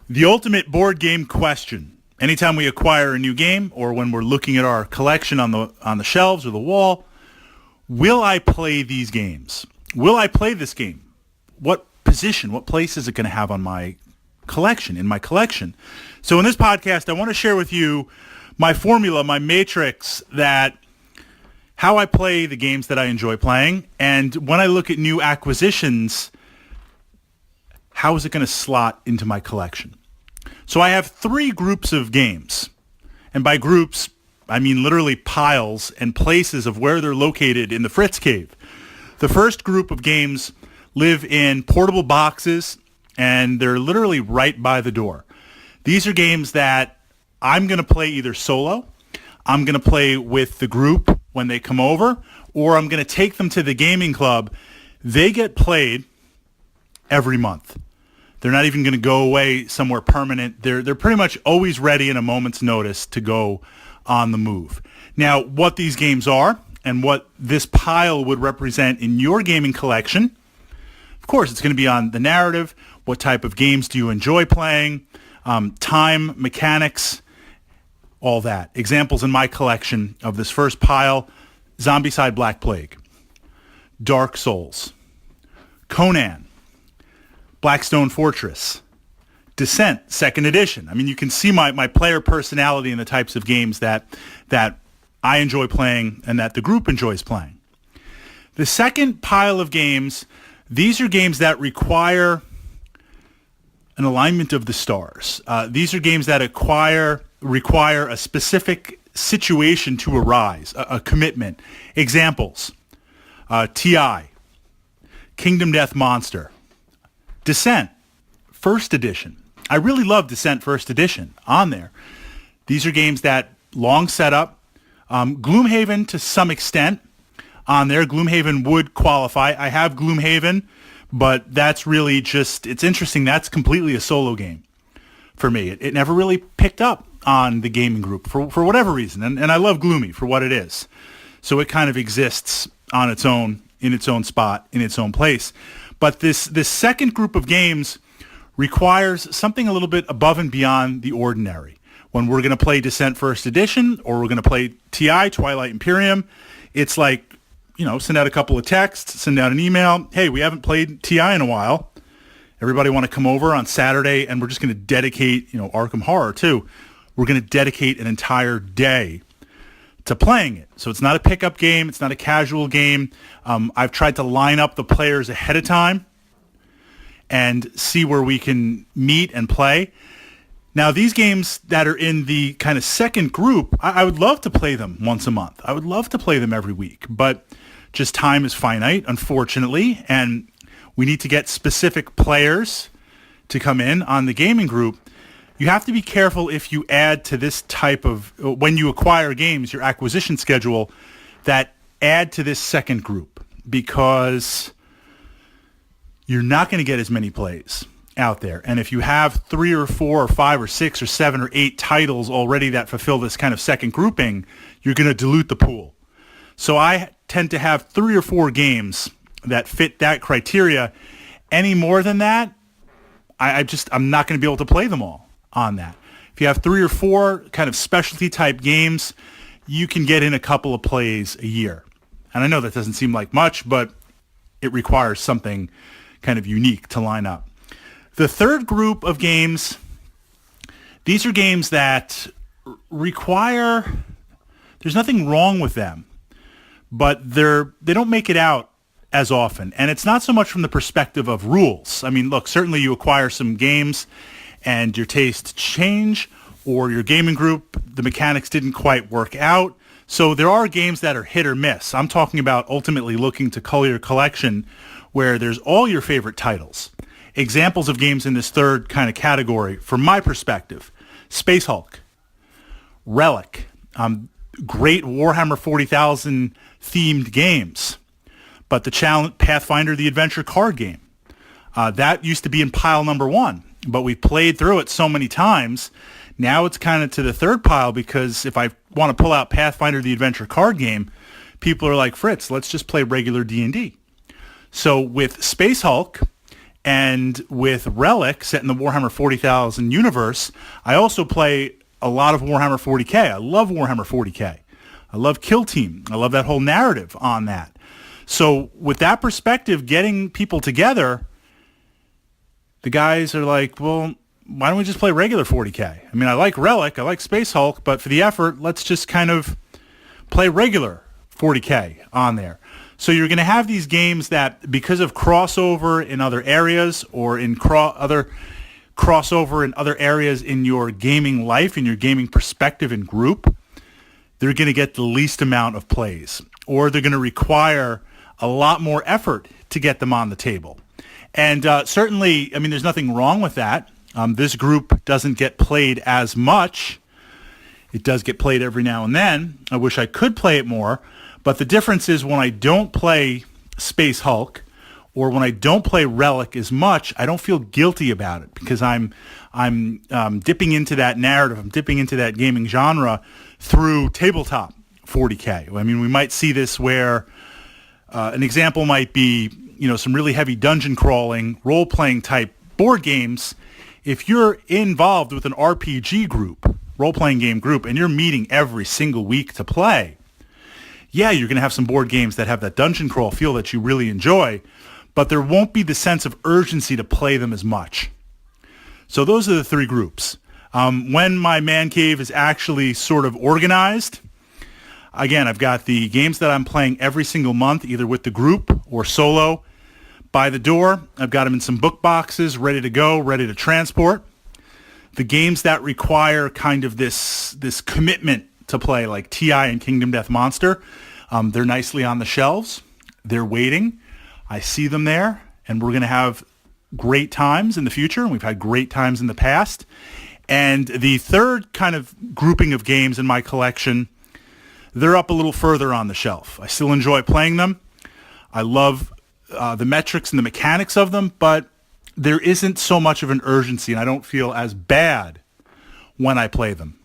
The ultimate board game question. Anytime we acquire a new game or when we're looking at our collection on the shelves or the wall, will I play these games? Will I play this game? What position, what place is it going to have on my collection, in my collection? So in this podcast, I want to share with you my formula, my matrix, that how I play the games that I enjoy playing, and when I look at new acquisitions, how is it going to slot into my collection? So I have three groups of games, and by groups, I mean literally piles and places of where they're located in the Fritz cave. The first group of games live in portable boxes, and they're literally right by the door. These are games that I'm going to play either solo, I'm going to play with the group when they come over, or I'm going to take them to the gaming club. They get played every month. They're not even going to go away somewhere permanent. They're pretty much always ready in a moment's notice to go on the move. Now, what these games are and what this pile would represent in your gaming collection, of course, it's going to be on the narrative. What type of games do you enjoy playing? Time, mechanics, all that. Examples in my collection of this first pile: Zombicide Black Plague, Dark Souls, Conan, Blackstone Fortress, Descent, 2nd edition. I mean, you can see my player personality in the types of games that I enjoy playing and that the group enjoys playing. The second pile of games, these are games that require an alignment of the stars. These are games that require a specific situation to arise, a commitment. Examples: TI, Kingdom Death Monster, Descent, 1st edition. I really love Descent 1st edition on there. These are games that long setup. Gloomhaven to some extent on there. Gloomhaven would qualify. I have Gloomhaven, but that's really just, it's interesting. That's completely a solo game for me. It never really picked up on the gaming group for whatever reason. And I love Gloomy for what it is. So it kind of exists on its own, in its own spot, in its own place. But this second group of games requires something a little bit above and beyond the ordinary. When we're going to play Descent 1st edition or we're going to play TI, Twilight Imperium, it's like, send out a couple of texts, send out an email. Hey, we haven't played TI in a while. Everybody want to come over on Saturday, and we're just going to dedicate, Arkham Horror too. We're going to dedicate an entire day to playing it. So it's not a pickup game. It's not a casual game. I've tried to line up the players ahead of time and see where we can meet and play. Now, these games that are in the kind of second group, I would love to play them once a month. I would love to play them every week, but just time is finite, unfortunately, and we need to get specific players to come in on the gaming group. You have to be careful if you add to this type of, when you acquire games, your acquisition schedule, that add to this second group, because you're not going to get as many plays out there. And if you have 3 or 4 or 5 or 6 or 7 or 8 titles already that fulfill this kind of second grouping, you're going to dilute the pool. So I tend to have 3 or 4 games that fit that criteria. Any more than that, I'm not going to be able to play them all on that. If you have 3 or 4 kind of specialty type games, you can get in a couple of plays a year. And I know that doesn't seem like much, but it requires something kind of unique to line up. The third group of games, these are games that require, there's nothing wrong with them, but they don't make it out as often. And it's not so much from the perspective of rules. I mean, look, certainly you acquire some games and your tastes change, or your gaming group, the mechanics didn't quite work out. So there are games that are hit or miss. I'm talking about ultimately looking to color your collection where there's all your favorite titles. Examples of games in this third kind of category, from my perspective: Space Hulk, Relic, great Warhammer 40,000 themed games, but the challenge Pathfinder the Adventure card game, that used to be in pile number 1, but we played through it so many times. Now it's kind of to the third pile, because if I want to pull out Pathfinder the Adventure card game, people are like, Fritz, let's just play regular D&D. So with Space Hulk And with Relic, set in the Warhammer 40,000 universe, I also play a lot of Warhammer 40K. I love Warhammer 40K. I love Kill Team. I love that whole narrative on that. So with that perspective, getting people together, the guys are like, well, why don't we just play regular 40K? I mean, I like Relic, I like Space Hulk, but for the effort, let's just kind of play regular 40K on there. So you're going to have these games that, because of crossover in other areas or in other crossover in other areas in your gaming life, in your gaming perspective and group, they're going to get the least amount of plays, or they're going to require a lot more effort to get them on the table. And certainly, I mean, there's nothing wrong with that. This group doesn't get played as much. It does get played every now and then. I wish I could play it more. But the difference is when I don't play Space Hulk or when I don't play Relic as much, I don't feel guilty about it because I'm dipping into that narrative. I'm dipping into that gaming genre through tabletop 40K. I mean, we might see this where an example might be, some really heavy dungeon crawling, role-playing type board games. If you're involved with an RPG group, role-playing game group, and you're meeting every single week to play, yeah, you're going to have some board games that have that dungeon crawl feel that you really enjoy, but there won't be the sense of urgency to play them as much. So those are the three groups. When my man cave is actually sort of organized, again, I've got the games that I'm playing every single month, either with the group or solo, by the door. I've got them in some book boxes, ready to go, ready to transport. The games that require kind of this commitment to play, like TI and Kingdom Death Monster, they're nicely on the shelves. They're waiting. I see them there, and we're going to have great times in the future, and we've had great times in the past. And the third kind of grouping of games in my collection, they're up a little further on the shelf. I still enjoy playing them. I love the metrics and the mechanics of them, but there isn't so much of an urgency, and I don't feel as bad when I play them.